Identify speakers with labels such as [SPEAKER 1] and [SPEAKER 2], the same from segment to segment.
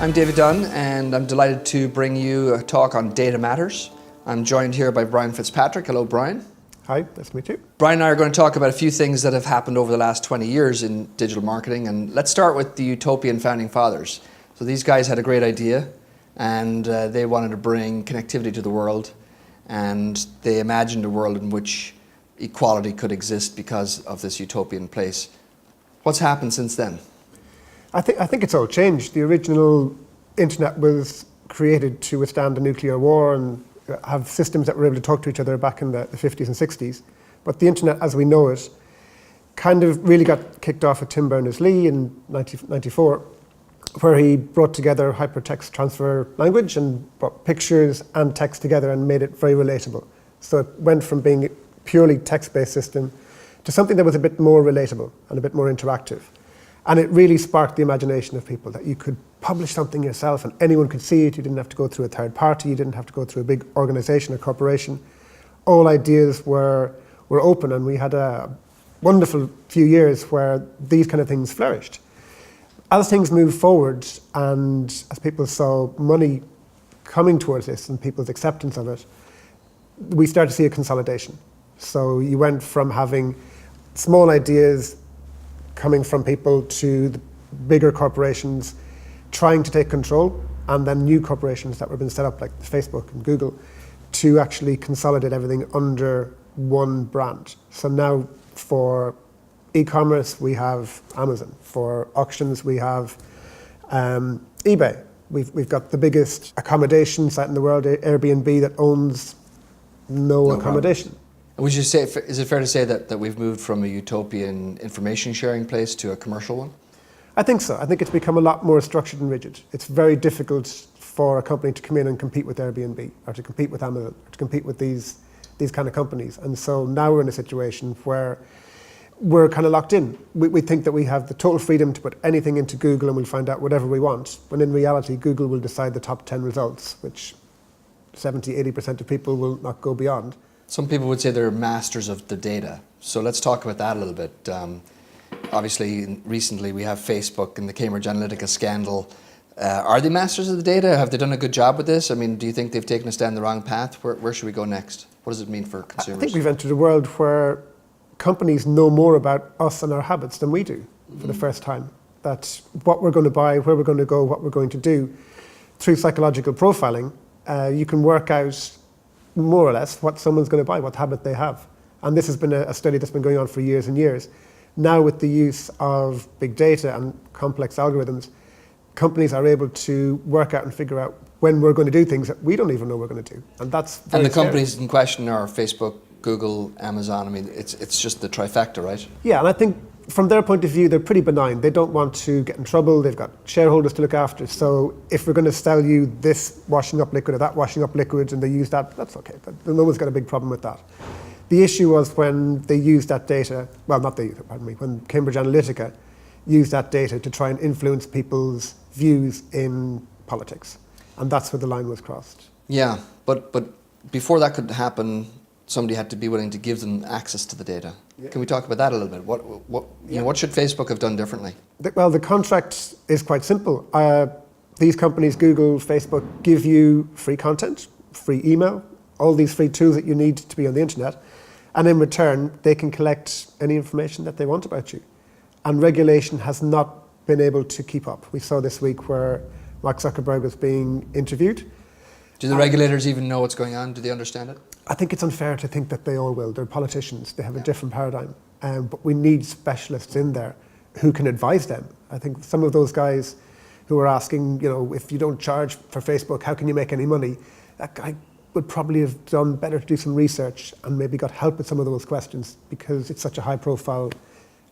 [SPEAKER 1] I'm David Dunne, and I'm delighted to bring you a talk on data matters. I'm joined here by Brian Fitzpatrick. Hello, Brian.
[SPEAKER 2] Hi, nice to meet you.
[SPEAKER 1] Brian and I are going to talk about a few things that have happened over the last 20 years in digital marketing, and let's start with the utopian founding fathers. So these guys had a great idea, and they wanted to bring connectivity to the world, and they imagined a world in which equality could exist because of this utopian place. What's happened since then?
[SPEAKER 2] I think it's all changed. The original internet was created to withstand a nuclear war and have systems that were able to talk to each other back in the 50s and 60s. But the internet as we know it kind of really got kicked off with Tim Berners-Lee in 1994, where he brought together hypertext transfer language and brought pictures and text together and made it very relatable. So it went from being a purely text-based system to something that was a bit more relatable and a bit more interactive. And it really sparked the imagination of people that you could publish something yourself and anyone could see it. You didn't have to go through a third party. You didn't have to go through a big organization or corporation. All ideas were open, and we had a wonderful few years where these kind of things flourished. As things moved forward and as people saw money coming towards this and people's acceptance of it, we started to see a consolidation. So you went from having small ideas coming from people to the bigger corporations trying to take control, and then new corporations that were being set up like Facebook and Google to actually consolidate everything under one brand. So now for e-commerce we have Amazon, for auctions we have eBay. We've got the biggest accommodation site in the world, Airbnb, that owns no accommodation.
[SPEAKER 1] Would you say, is it fair to say that we've moved from a utopian information sharing place to a commercial one?
[SPEAKER 2] I think so. I think it's become a lot more structured and rigid. It's very difficult for a company to come in and compete with Airbnb or to compete with Amazon or to compete with these kind of companies. And so now we're in a situation where we're kind of locked in. We think that we have the total freedom to put anything into Google and we'll find out whatever we want, when in reality Google will decide the top 10 results, which 70-80% of people will not go beyond.
[SPEAKER 1] Some people would say they're masters of the data. So let's talk about that a little bit. Obviously, recently we have Facebook and the Cambridge Analytica scandal. Are they masters of the data? Have they done a good job with this? I mean, do you think they've taken us down the wrong path? Where should we go next? What does it mean for consumers?
[SPEAKER 2] I think we've entered a world where companies know more about us and our habits than we do for the first time. That what we're going to buy, where we're going to go, what we're going to do, through psychological profiling, you can work out more or less what someone's going to buy, what habit they have. And this has been a study that's been going on for years and years. Now with the use of big data and complex algorithms, companies are able to work out and figure out when we're going to do things that we don't even know we're going to do. And that's very
[SPEAKER 1] And the
[SPEAKER 2] scary.
[SPEAKER 1] companies in question are Facebook, Google, Amazon. I mean, it's just the trifecta, right?
[SPEAKER 2] Yeah, and I think from their point of view, they're pretty benign. They don't want to get in trouble. They've got shareholders to look after. So if we're going to sell you this washing up liquid or that washing up liquid and they use that, that's okay. No one's got a big problem with that. The issue was when they used that data, well, not they, pardon me, when Cambridge Analytica used that data to try and influence people's views in politics. And that's where the line was crossed.
[SPEAKER 1] Yeah, but before that could happen, somebody had to be willing to give them access to the data. Yeah. Can we talk about that a little bit? What should Facebook have done differently?
[SPEAKER 2] Well, the contract is quite simple. These companies, Google, Facebook, give you free content, free email, all these free tools that you need to be on the internet. And in return, they can collect any information that they want about you. And regulation has not been able to keep up. We saw this week where Mark Zuckerberg was being interviewed.
[SPEAKER 1] Do the regulators even know what's going on? Do they understand it?
[SPEAKER 2] I think it's unfair to think that they all will. They're politicians. They have a different paradigm. But we need specialists in there who can advise them. I think some of those guys who are asking, if you don't charge for Facebook, how can you make any money? That guy would probably have done better to do some research and maybe got help with some of those questions because it's such a high profile.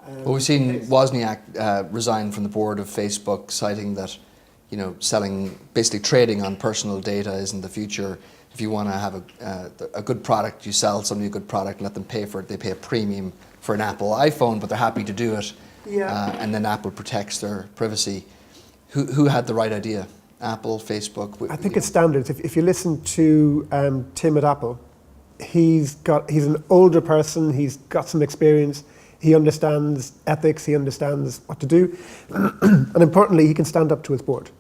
[SPEAKER 1] Well, we've seen Wozniak resign from the board of Facebook, citing that basically trading on personal data isn't the future. If you want to have a good product, you sell somebody a good product, let them pay for it. They pay a premium for an Apple iPhone, but they're happy to do it. Yeah. And then Apple protects their privacy. Who had the right idea? Apple, Facebook?
[SPEAKER 2] I think it's standards. If you listen to Tim at Apple, he's an older person. He's got some experience. He understands ethics, he understands what to do, and importantly, he can stand up to his board.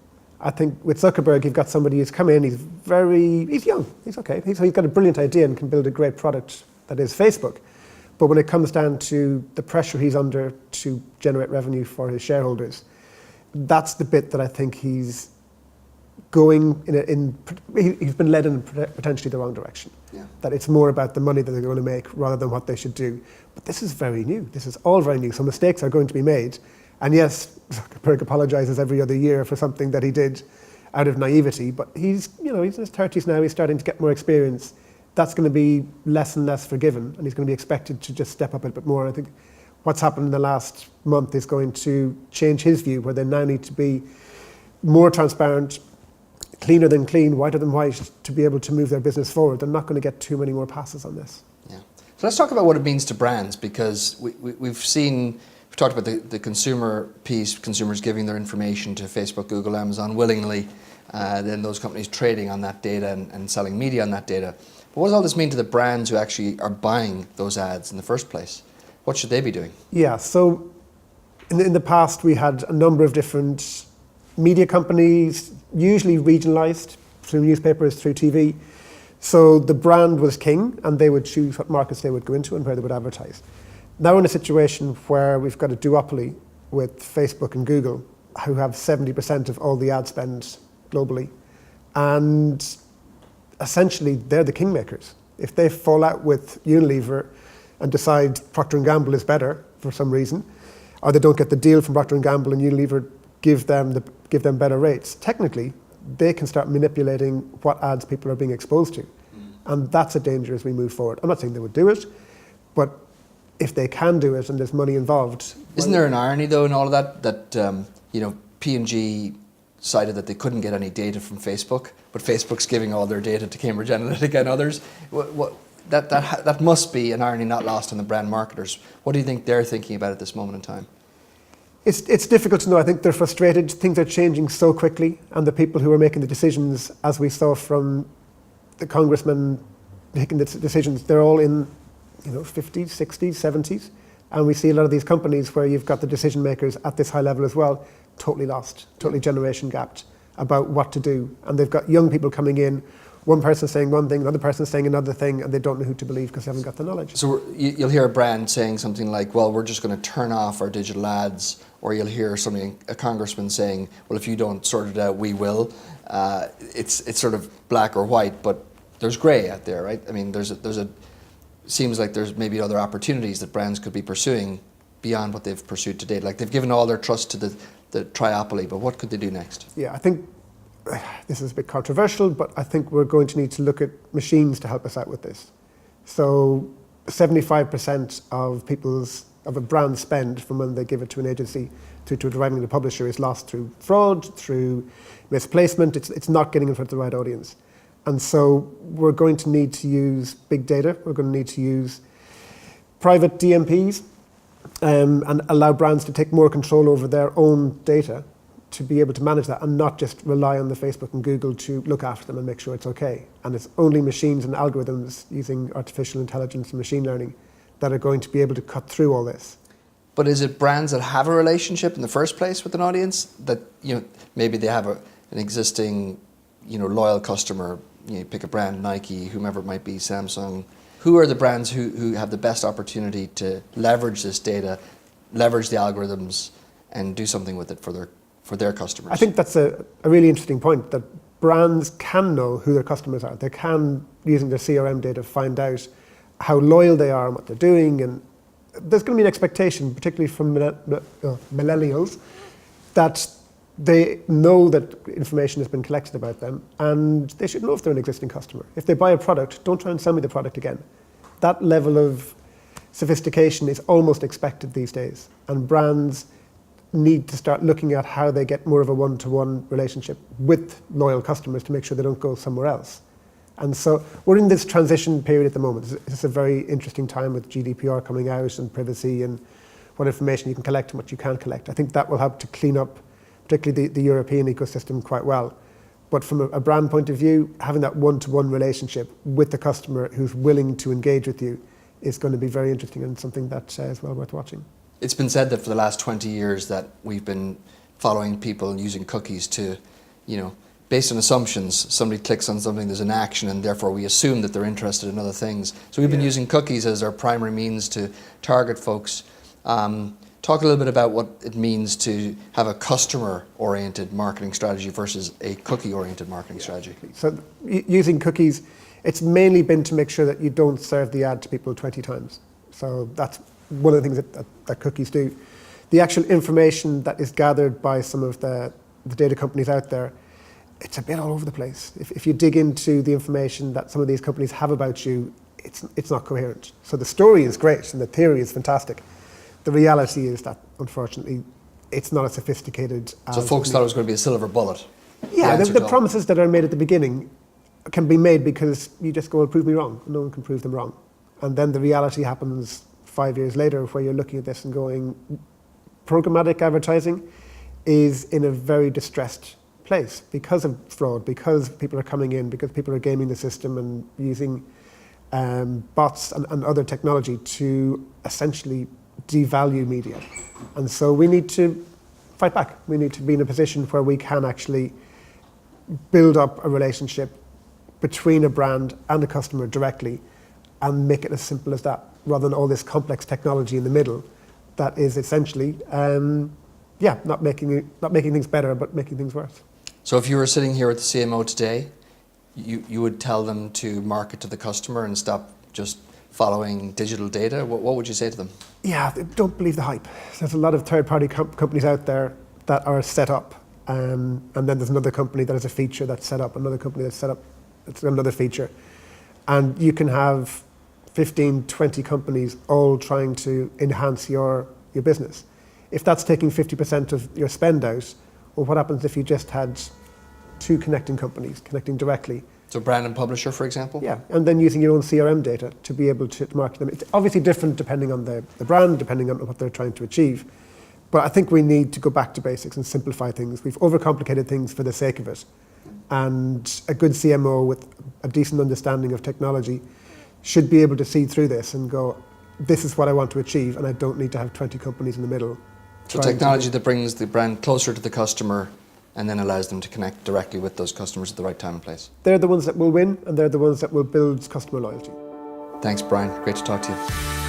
[SPEAKER 2] I think with Zuckerberg, you've got somebody who's come in, he's young, he's okay. He's got a brilliant idea and can build a great product that is Facebook. But when it comes down to the pressure he's under to generate revenue for his shareholders, that's the bit that I think he's going he's been led in potentially the wrong direction.
[SPEAKER 1] Yeah.
[SPEAKER 2] That it's more about the money that they're going to make rather than what they should do. But this is very new. This is all very new. So mistakes are going to be made. And yes, Zuckerberg apologizes every other year for something that he did out of naivety. But he's in his 30s now. He's starting to get more experience. That's going to be less and less forgiven, and he's going to be expected to just step up a bit more. And I think what's happened in the last month is going to change his view, where they now need to be more transparent, cleaner than clean, whiter than white, to be able to move their business forward. They're not going to get too many more passes on this.
[SPEAKER 1] Yeah. So let's talk about what it means to brands, because we've talked about the consumer piece, consumers giving their information to Facebook, Google, Amazon willingly, then those companies trading on that data and selling media on that data. But what does all this mean to the brands who actually are buying those ads in the first place? What should they be doing? Yeah,
[SPEAKER 2] so in the past we had a number of different media companies, usually regionalized through newspapers, through TV. So the brand was king, and they would choose what markets they would go into and where they would advertise. Now we're in a situation where we've got a duopoly with Facebook and Google, who have 70% of all the ad spend globally. And essentially, they're the kingmakers. If they fall out with Unilever and decide Procter & Gamble is better for some reason, or they don't get the deal from Procter & Gamble and Unilever give them better rates, technically, they can start manipulating what ads people are being exposed to. And that's a danger as we move forward. I'm not saying they would do it, but if they can do it and there's money involved.
[SPEAKER 1] Isn't there an irony though in all of that P&G cited that they couldn't get any data from Facebook, but Facebook's giving all their data to Cambridge Analytica and others? That must be an irony not lost on the brand marketers. What do you think they're thinking about at this moment in time?
[SPEAKER 2] It's difficult to know. I think they're frustrated. Things are changing so quickly, and the people who are making the decisions, as we saw from the congressmen making the decisions, they're all in 50s, 60s, 70s. And we see a lot of these companies where you've got the decision makers at this high level as well, totally lost, totally generation gapped about what to do. And they've got young people coming in, one person saying one thing, another person saying another thing, and they don't know who to believe because they haven't got the knowledge.
[SPEAKER 1] So you'll hear a brand saying something like, well, we're just going to turn off our digital ads, or you'll hear a congressman saying, well, if you don't sort it out, we will. It's sort of black or white, but there's grey out there, right? I mean, seems like there's maybe other opportunities that brands could be pursuing beyond what they've pursued to date. Like they've given all their trust to the triopoly, but what could they do next?
[SPEAKER 2] Yeah, I think this is a bit controversial, but I think we're going to need to look at machines to help us out with this. So 75% of a brand spend from when they give it to an agency to driving the publisher is lost through fraud, through misplacement. It's not getting in front of the right audience. And so we're going to need to use big data. We're going to need to use private DMPs and allow brands to take more control over their own data to be able to manage that and not just rely on the Facebook and Google to look after them and make sure it's okay. And it's only machines and algorithms using artificial intelligence and machine learning that are going to be able to cut through all this.
[SPEAKER 1] But is it brands that have a relationship in the first place with an audience that maybe they have an existing loyal customer? Pick a brand, Nike, whomever it might be, Samsung. Who are the brands who have the best opportunity to leverage this data, leverage the algorithms, and do something with it for their customers?
[SPEAKER 2] I think that's a really interesting point, that brands can know who their customers are. They can, using their CRM data, find out how loyal they are and what they're doing. And there's going to be an expectation, particularly from millennials, that they know that information has been collected about them, and they should know if they're an existing customer. If they buy a product, don't try and sell me the product again. That level of sophistication is almost expected these days, and brands need to start looking at how they get more of a one-to-one relationship with loyal customers to make sure they don't go somewhere else. And so we're in this transition period at the moment. It's a very interesting time with GDPR coming out and privacy and what information you can collect and what you can't collect. I think that will help to clean up particularly the European ecosystem quite well. But from a brand point of view, having that one-to-one relationship with the customer who's willing to engage with you is going to be very interesting and something that is well worth watching.
[SPEAKER 1] It's been said that for the last 20 years that we've been following people and using cookies to, based on assumptions. Somebody clicks on something, there's an action, and therefore we assume that they're interested in other things. So we've been using cookies as our primary means to target folks. Talk a little bit about what it means to have a customer-oriented marketing strategy versus a cookie-oriented marketing strategy.
[SPEAKER 2] So using cookies, it's mainly been to make sure that you don't serve the ad to people 20 times. So that's one of the things that cookies do. The actual information that is gathered by some of the data companies out there, it's a bit all over the place. If you dig into the information that some of these companies have about you, it's not coherent. So the story is great and the theory is fantastic. The reality is that, unfortunately, it's not as sophisticated as...
[SPEAKER 1] So folks thought it was going to be a silver bullet.
[SPEAKER 2] Yeah, the promises that are made at the beginning can be made because you just go, well, prove me wrong. No one can prove them wrong. And then the reality happens 5 years later where you're looking at this and going, programmatic advertising is in a very distressed place because of fraud, because people are coming in, because people are gaming the system and using bots and other technology to essentially devalue media. And so we need to fight back. We need to be in a position where we can actually build up a relationship between a brand and a customer directly and make it as simple as that, rather than all this complex technology in the middle that is essentially, not making things better, but making things worse.
[SPEAKER 1] So if you were sitting here with the CMO today, you would tell them to market to the customer and stop just following digital data. What would you say to them? Yeah,
[SPEAKER 2] don't believe the hype. There's a lot of third-party companies out there that are set up, and then there's another company that has a feature that's set up, another company that's set up, that's another feature. And you can have 15, 20 companies all trying to enhance your business. If that's taking 50% of your spend out, well, what happens if you just had 2 connecting companies, connecting directly?
[SPEAKER 1] So brand and publisher, for example?
[SPEAKER 2] Yeah, and then using your own CRM data to be able to market them. It's obviously different depending on the brand, depending on what they're trying to achieve. But I think we need to go back to basics and simplify things. We've overcomplicated things for the sake of it. And a good CMO with a decent understanding of technology should be able to see through this and go, this is what I want to achieve, and I don't need to have 20 companies in the middle.
[SPEAKER 1] So technology that brings the brand closer to the customer and then allows them to connect directly with those customers at the right time and place.
[SPEAKER 2] They're the ones that will win, and they're the ones that will build customer loyalty.
[SPEAKER 1] Thanks, Brian. Great to talk to you.